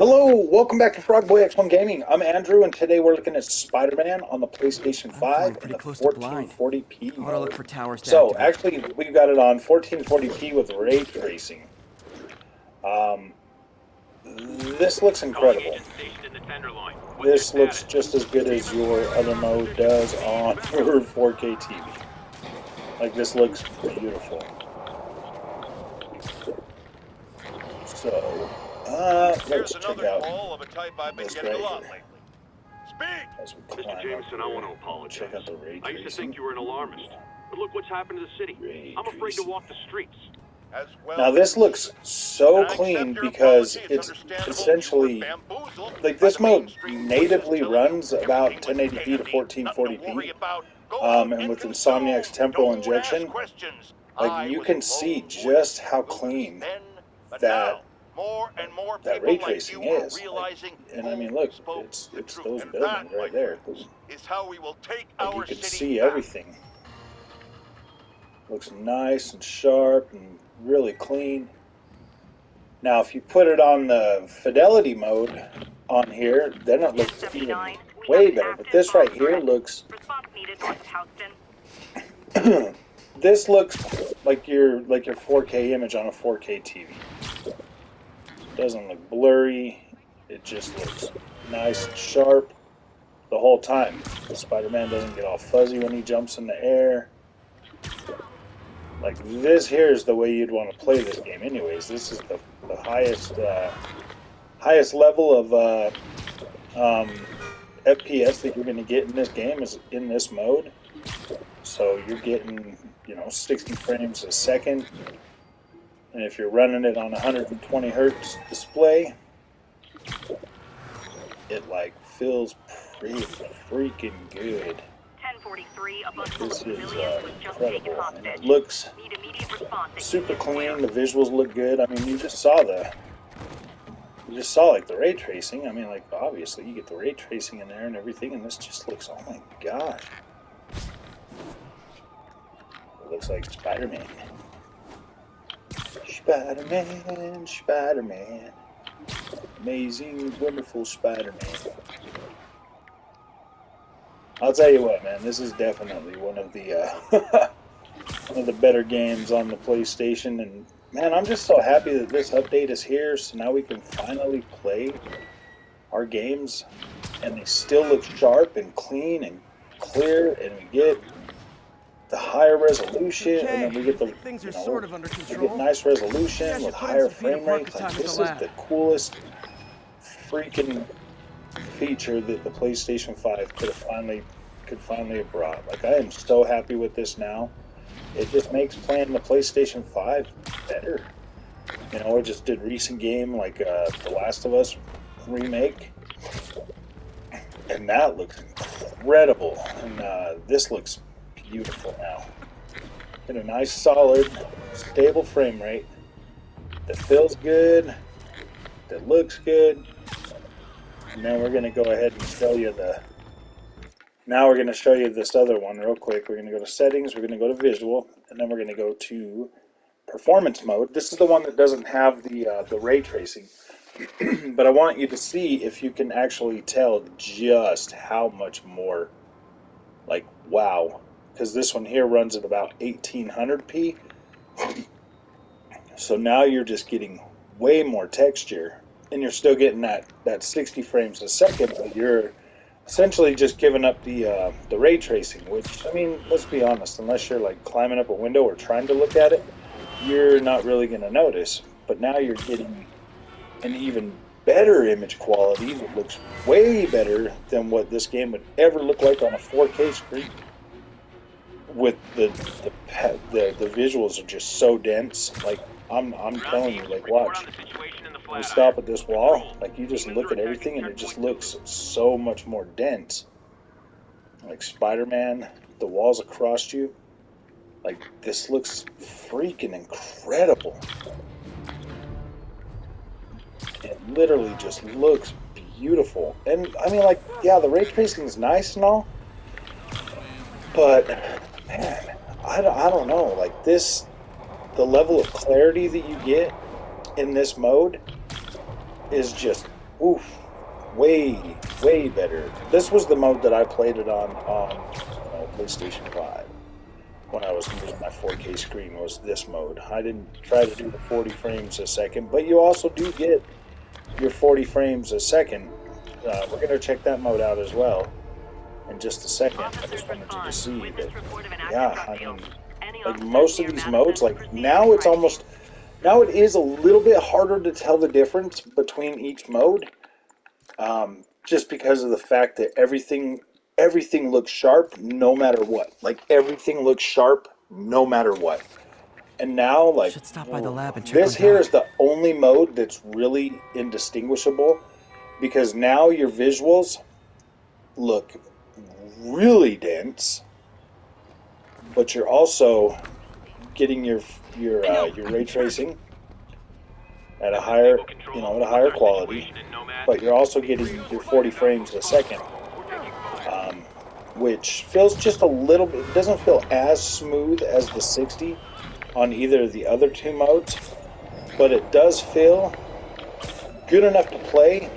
Hello, welcome back to Frogboy X1 Gaming. I'm Andrew, and today we're looking at Spider-Man on the PlayStation I'm flying 5 in pretty the close to blind. 1440p I want to look mode. for towers to So, activate. actually, we've got it on 1440p with ray tracing. Um, this looks Calling incredible. agent stationed in the Tenderloin. What's your This looks status? just as good as your other mode does on your 4K TV. Like, this looks beautiful. So, Here's let's check another out call of a type I've been this getting a right lot here. lately. Speak! As we Mr. climb up Jameson, I want here, to check out apologize. the ray I used to think tracing. you were an alarmist. But look what's happened to the city. Ray I'm afraid to tracing. walk the streets. As Now well you this looks should. so And I clean accept your because apology. It's it's understandable you were essentially bamboozled like by this the mode mainstream voices natively telling you runs about everything was 1080p to dandy, nothing to worry 1440p, about. Go out and and with Insomniac's consume. temporal Don't ask injection, questions. like I you was a can see lone just voice how foolish clean then, but that now more and more that ray people like tracing you are is. Like, realizing and I who mean, look, spoke the it's truth. those And that, buildings my right there. friends, is how we will take Like you our can city see back. everything. Looks nice and sharp and really clean. Now, if you put it on the fidelity mode on here, then it looks even 1079, we have way an better. But active this bomb right here threat. looks, Response needed north of Houston. this looks like your 4K image on a 4K TV. It doesn't look blurry. It just looks nice and sharp the whole time. The Spider-Man doesn't get all fuzzy when he jumps in the air. Like this here is the way you'd want to play this game anyways. This is the highest level of FPS that you're going to get in this game is in this mode. So you're getting, 60 frames a second. And if you're running it on 120 hertz display, it like feels pretty freaking good. 1043, a Like bus full of this is civilians was just taken incredible, and it hostage. looks Need immediate response at super Union Square. clean. The visuals look good. I mean, you just saw like the ray tracing. I mean, like obviously you get the ray tracing in there and everything, and this just looks, oh my gosh, it looks like Spider-Man. Spider-Man, Spider-Man, amazing, wonderful Spider-Man. I'll tell you what, man, this is definitely one of the one of the better games on the PlayStation, and man, I'm just so happy that this update is here, so now we can finally play our games, and they still look sharp and clean and clear, and we get the higher resolution, and then Okay, we I get the, think things are you sort know, of under we get control. nice Maybe I resolution with should put in higher some Peter frame Parker rates. time Like at the this is lab. the coolest freaking feature that the PlayStation 5 could finally have brought. Like I am so happy with this now. It just makes playing the PlayStation 5 better. You know, I just did recent game like The Last of Us remake, and that looks incredible. And this looks beautiful now. Get a nice, solid, stable frame rate that feels good, that looks good. And then we're going to go ahead and show you the. Now we're going to show you this other one real quick. We're going to go to settings, we're going to go to visual, and then we're going to go to performance mode. This is the one that doesn't have the ray tracing. But I want you to see if you can actually tell just how much more, like, wow. Because this one here runs at about 1800p. So now you're just getting way more texture. And you're still getting that 60 frames a second, but you're essentially just giving up the ray tracing, which, I mean, let's be honest, unless you're like climbing up a window or trying to look at it, you're not really going to notice. But now you're getting an even better image quality that looks way better than what this game would ever look like on a 4K screen. With the visuals are just so dense. Like I'm Ground telling you, teams, like report watch. on the situation in the When we Flatiron. stop at this wall, Control, like you just humans look are at attacking everything and it just checkpoint 2. looks so much more dense. Like Spider-Man, the walls across you. Like this looks freaking incredible. It literally just looks beautiful. And I mean, like, yeah, the ray tracing is nice and all, but man, I don't know. Like this, the level of clarity that you get in this mode is just oof, way better. This was the mode that I played it on PlayStation 5 when I was using my 4K screen. Was this mode? I didn't try to do the 40 frames a second, but you also do get your 40 frames a second. We're going to check that mode out as well in just a second. I just wanted you to see that, yeah, I mean, like most of these modes, like now it's almost, now it is a little bit harder to tell the difference between each mode, just because of the fact that everything looks sharp no matter what. Like everything looks sharp no matter what. And now, like, Should stop by the lab and check this on here Doc. is the only mode that's really indistinguishable, because now your visuals look really dense, but you're also getting your ray tracing at a higher, at a higher quality, but you're also getting your 40 frames a second, which feels just a little bit, it doesn't feel as smooth as the 60 on either of the other two modes, but it does feel good enough to play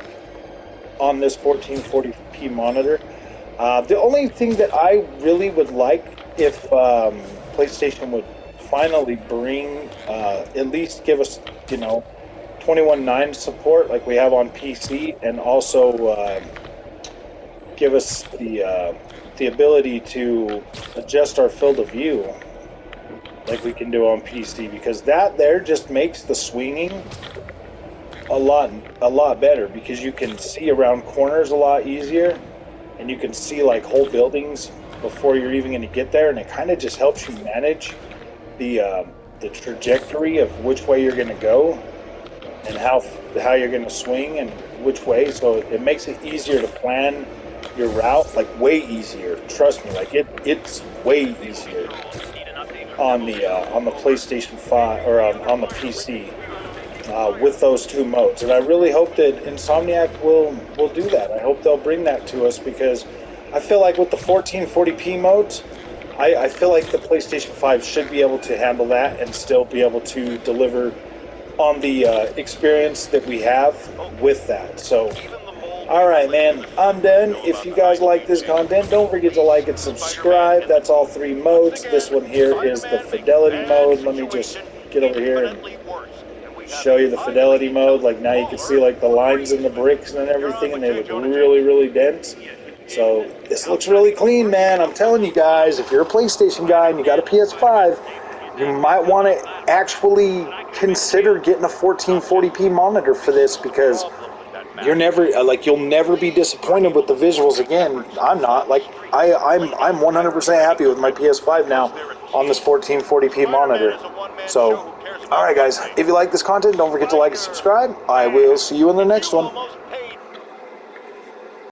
on this 1440p monitor. The only thing that I really would like, if PlayStation would finally bring, at least give us, 21.9 support like we have on PC, and also give us the ability to adjust our field of view like we can do on PC, because that there just makes the swinging a lot better, because you can see around corners a lot easier, and you can see like whole buildings before you're even going to get there, and it kind of just helps you manage the trajectory of which way you're going to go and how you're going to swing and which way. So it makes it easier to plan your route, like way easier. Trust me, like it's way easier on the PlayStation 5 or on the PC. With those two modes, and I really hope that Insomniac will do that. I hope they'll bring that to us, because I feel like with the 1440p modes, I feel like the PlayStation 5 should be able to handle that and still be able to deliver on the experience that we have with that. So, alright man, I'm done. If you guys like this content, don't forget to like and subscribe. That's all three modes. This one here is the fidelity mode. Let me just get over here and show you the fidelity mode. Like now you can see like the lines in the bricks and everything, and they look really dense. So this looks really clean, man. I'm telling you guys, if you're a PlayStation guy and you got a PS5, you might want to actually consider getting a 1440p monitor for this, because you're never you'll never be disappointed with the visuals again. I'm not. Like I'm 100% happy with my PS5 now on this 1440p monitor. So, alright guys, if you like this content, don't forget to like and subscribe. I will see you in the next one.